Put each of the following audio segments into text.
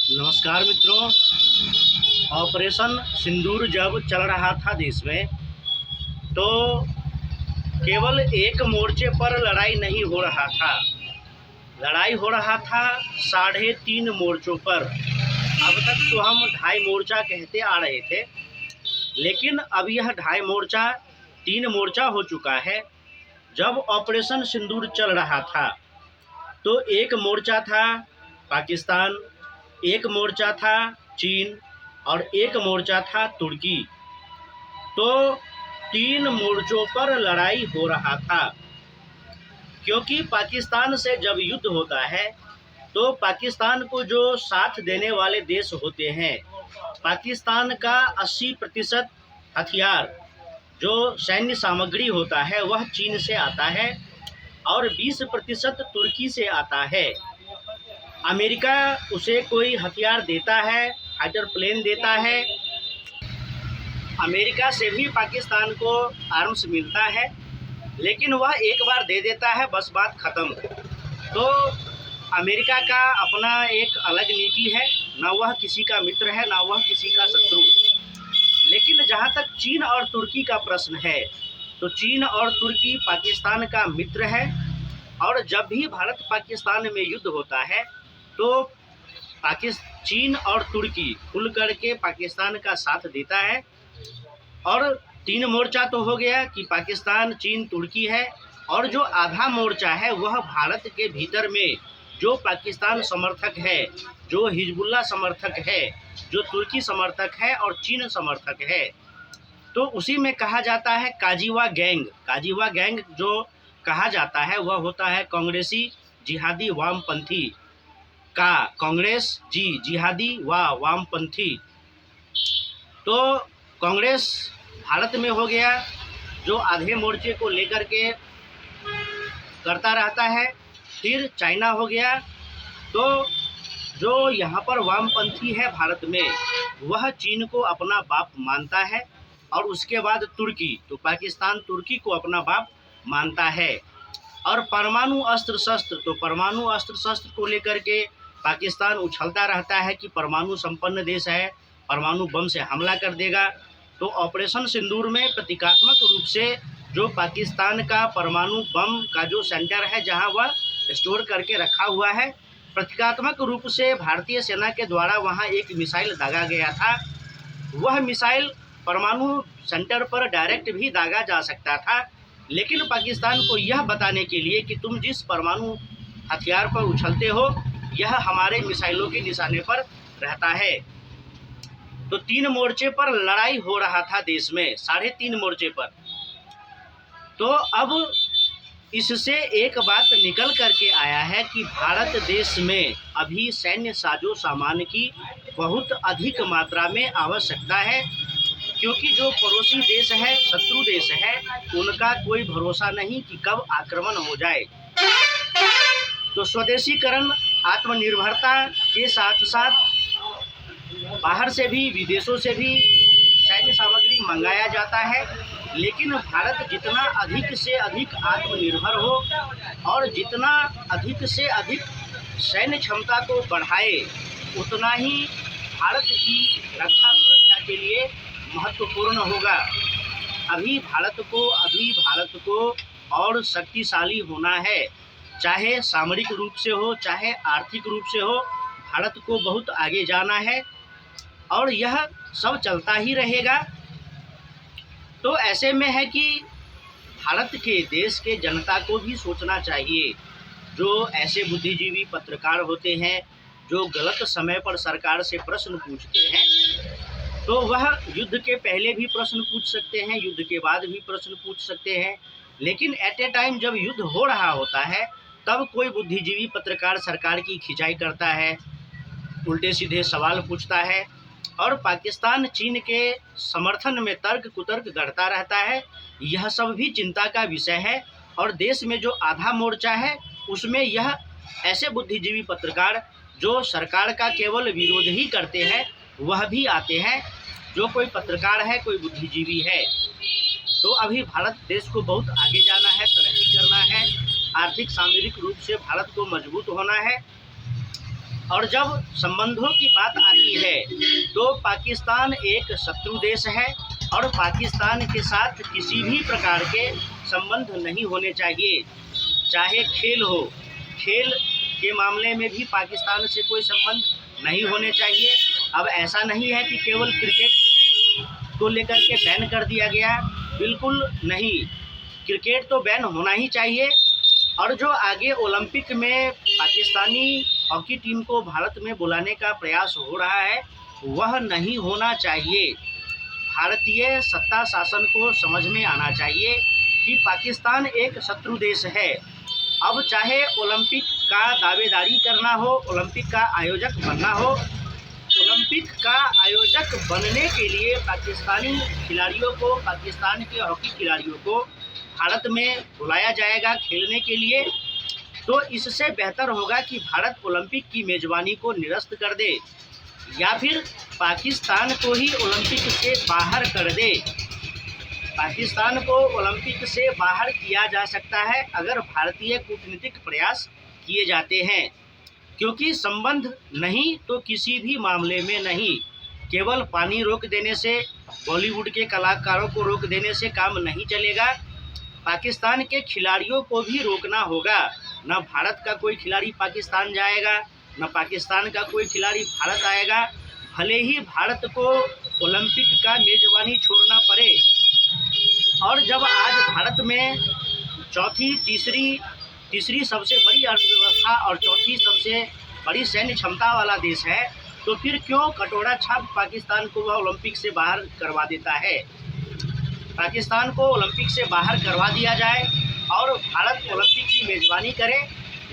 नमस्कार मित्रों। ऑपरेशन सिंदूर जब चल रहा था देश में, तो केवल एक मोर्चे पर लड़ाई नहीं हो रहा था, लड़ाई हो रहा था 3.5 मोर्चों पर। अब तक तो हम 2.5 मोर्चा कहते आ रहे थे, लेकिन अब यह 2.5 मोर्चा 3 मोर्चा हो चुका है। जब ऑपरेशन सिंदूर चल रहा था तो एक मोर्चा था पाकिस्तान, एक मोर्चा था चीन और एक मोर्चा था तुर्की। तो 3 मोर्चों पर लड़ाई हो रहा था, क्योंकि पाकिस्तान से जब युद्ध होता है तो पाकिस्तान को जो साथ देने वाले देश होते हैं, पाकिस्तान का 80% हथियार जो सैन्य सामग्री होता है वह चीन से आता है और 20% तुर्की से आता है। अमेरिका उसे कोई हथियार देता है, फाइटर प्लेन देता है। अमेरिका से भी पाकिस्तान को आर्म्स मिलता है, लेकिन वह एक बार दे देता है, बस बात ख़त्म। तो अमेरिका का अपना एक अलग नीति है, ना वह किसी का मित्र है ना वह किसी का शत्रु। लेकिन जहाँ तक चीन और तुर्की का प्रश्न है, तो चीन और तुर्की पाकिस्तान का मित्र है, और जब भी भारत पाकिस्तान में युद्ध होता है तो चीन और तुर्की खुल करके पाकिस्तान का साथ देता है। और 3 मोर्चा तो हो गया कि पाकिस्तान, चीन, तुर्की है, और जो आधा मोर्चा है वह भारत के भीतर में जो पाकिस्तान समर्थक है, जो हिजबुल्लाह समर्थक है, जो तुर्की समर्थक है और चीन समर्थक है। तो उसी में कहा जाता है काजीवा गैंग। काजीवा गैंग जो कहा जाता है वह होता है कांग्रेसी जिहादी वामपंथी का कांग्रेस जिहादी व वामपंथी। तो कांग्रेस भारत में हो गया जो आधे मोर्चे को लेकर के करता रहता है। फिर चाइना हो गया, तो जो यहाँ पर वामपंथी है भारत में वह चीन को अपना बाप मानता है, और उसके बाद तुर्की, तो पाकिस्तान तुर्की को अपना बाप मानता है। और परमाणु अस्त्र शस्त्र, तो परमाणु अस्त्र शस्त्र को लेकर के पाकिस्तान उछलता रहता है कि परमाणु संपन्न देश है, परमाणु बम से हमला कर देगा। तो ऑपरेशन सिंदूर में प्रतीकात्मक रूप से जो पाकिस्तान का परमाणु बम का जो सेंटर है जहां वह स्टोर करके रखा हुआ है, प्रतीकात्मक रूप से भारतीय सेना के द्वारा वहां एक मिसाइल दागा गया था। वह मिसाइल परमाणु सेंटर पर डायरेक्ट भी दागा जा सकता था, लेकिन पाकिस्तान को यह बताने के लिए कि तुम जिस परमाणु हथियार पर उछलते हो यह हमारे मिसाइलों के निशाने पर रहता है। तो 3 मोर्चे पर लड़ाई हो रहा था देश में, 3.5 मोर्चे पर। तो अब इससे एक बात निकल करके आया है कि भारत देश में अभी सैन्य साजो सामान की बहुत अधिक मात्रा में आवश्यकता है, क्योंकि जो पड़ोसी देश है, शत्रु देश है, उनका कोई भरोसा नहीं कि कब आक्रमण हो जाए। तो स्वदेशीकरण, आत्मनिर्भरता के साथ साथ बाहर से भी, विदेशों से भी सैन्य सामग्री मंगाया जाता है, लेकिन भारत जितना अधिक से अधिक आत्मनिर्भर हो और जितना अधिक से अधिक सैन्य क्षमता को बढ़ाए, उतना ही भारत की रक्षा सुरक्षा के लिए महत्वपूर्ण होगा। अभी भारत को और शक्तिशाली होना है, चाहे सामरिक रूप से हो चाहे आर्थिक रूप से हो, भारत को बहुत आगे जाना है, और यह सब चलता ही रहेगा। तो ऐसे में है कि भारत के देश के जनता को भी सोचना चाहिए। जो ऐसे बुद्धिजीवी पत्रकार होते हैं जो गलत समय पर सरकार से प्रश्न पूछते हैं, तो वह युद्ध के पहले भी प्रश्न पूछ सकते हैं, युद्ध के बाद भी प्रश्न पूछ सकते हैं, लेकिन एट ए टाइम जब युद्ध हो रहा होता है तब कोई बुद्धिजीवी पत्रकार सरकार की खिंचाई करता है, उल्टे सीधे सवाल पूछता है, और पाकिस्तान चीन के समर्थन में तर्क कुतर्क गढ़ता रहता है। यह सब भी चिंता का विषय है। और देश में जो आधा मोर्चा है उसमें यह ऐसे बुद्धिजीवी पत्रकार जो सरकार का केवल विरोध ही करते हैं वह भी आते हैं। जो कोई पत्रकार है, कोई बुद्धिजीवी है। तो अभी भारत देश को बहुत आगे जाना है, तरक्की करना है, आर्थिक सामरिक रूप से भारत को मजबूत होना है। और जब संबंधों की बात आती है तो पाकिस्तान एक शत्रु देश है और पाकिस्तान के साथ किसी भी प्रकार के संबंध नहीं होने चाहिए। चाहे खेल हो, खेल के मामले में भी पाकिस्तान से कोई संबंध नहीं होने चाहिए। अब ऐसा नहीं है कि केवल क्रिकेट को लेकर के बैन कर दिया गया, बिल्कुल नहीं। क्रिकेट तो बैन होना ही चाहिए। और जो आगे ओलंपिक में पाकिस्तानी हॉकी टीम को भारत में बुलाने का प्रयास हो रहा है, वह नहीं होना चाहिए। भारतीय सत्ता शासन को समझ में आना चाहिए कि पाकिस्तान एक शत्रु देश है। अब चाहे ओलंपिक का दावेदारी करना हो, ओलंपिक का आयोजक बनना हो, ओलंपिक का आयोजक बनने के लिए पाकिस्तानी खिलाड़ियों को, पाकिस्तान के हॉकी खिलाड़ियों को भारत में बुलाया जाएगा खेलने के लिए, तो इससे बेहतर होगा कि भारत ओलंपिक की मेज़बानी को निरस्त कर दे या फिर पाकिस्तान को ही ओलंपिक से बाहर कर दे। पाकिस्तान को ओलंपिक से बाहर किया जा सकता है अगर भारतीय कूटनीतिक प्रयास किए जाते हैं, क्योंकि संबंध नहीं तो किसी भी मामले में नहीं। केवल पानी रोक देने से, बॉलीवुड के कलाकारों को रोक देने से काम नहीं चलेगा। पाकिस्तान के खिलाड़ियों को भी रोकना होगा। न भारत का कोई खिलाड़ी पाकिस्तान जाएगा, न पाकिस्तान का कोई खिलाड़ी भारत आएगा। भले ही भारत को ओलंपिक का मेज़बानी छोड़ना पड़े। और जब आज भारत में तीसरी सबसे बड़ी अर्थव्यवस्था और चौथी सबसे बड़ी सैन्य क्षमता वाला देश है, तो फिर क्यों कटोरा छाप पाकिस्तान को वह ओलंपिक से बाहर करवा देता है। पाकिस्तान को ओलंपिक से बाहर करवा दिया जाए और भारत ओलंपिक की मेज़बानी करे,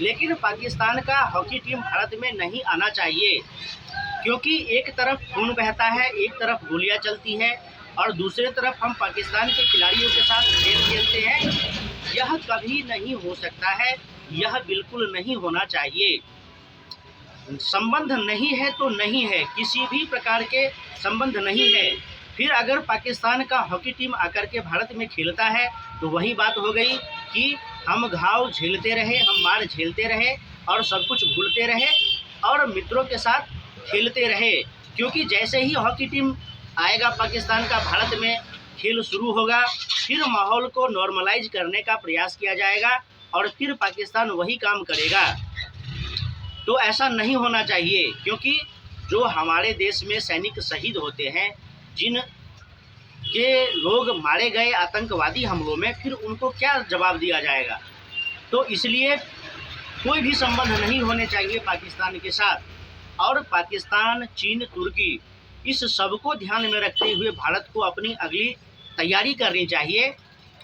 लेकिन पाकिस्तान का हॉकी टीम भारत में नहीं आना चाहिए, क्योंकि एक तरफ खून बहता है, एक तरफ गोलियां चलती है और दूसरे तरफ हम पाकिस्तान के खिलाड़ियों के साथ खेल खेलते हैं। यह कभी नहीं हो सकता है, यह बिल्कुल नहीं होना चाहिए। संबंध नहीं है तो नहीं है, किसी भी प्रकार के संबंध नहीं है। फिर अगर पाकिस्तान का हॉकी टीम आकर के भारत में खेलता है तो वही बात हो गई कि हम घाव झेलते रहे, हम मार झेलते रहे और सब कुछ भूलते रहे और मित्रों के साथ खेलते रहे। क्योंकि जैसे ही हॉकी टीम आएगा पाकिस्तान का भारत में, खेल शुरू होगा, फिर माहौल को नॉर्मलाइज करने का प्रयास किया जाएगा और फिर पाकिस्तान वही काम करेगा। तो ऐसा नहीं होना चाहिए, क्योंकि जो हमारे देश में सैनिक शहीद होते हैं, जिन के लोग मारे गए आतंकवादी हमलों में, फिर उनको क्या जवाब दिया जाएगा। तो इसलिए कोई भी संबंध नहीं होने चाहिए पाकिस्तान के साथ। और पाकिस्तान, चीन, तुर्की, इस सब को ध्यान में रखते हुए भारत को अपनी अगली तैयारी करनी चाहिए।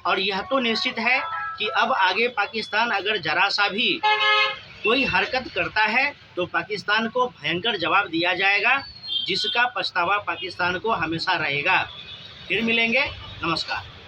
और यह तो निश्चित है कि अब आगे पाकिस्तान अगर जरा सा भी कोई हरकत करता है तो पाकिस्तान को भयंकर जवाब दिया जाएगा, जिसका पछतावा पाकिस्तान को हमेशा रहेगा। फिर मिलेंगे, नमस्कार।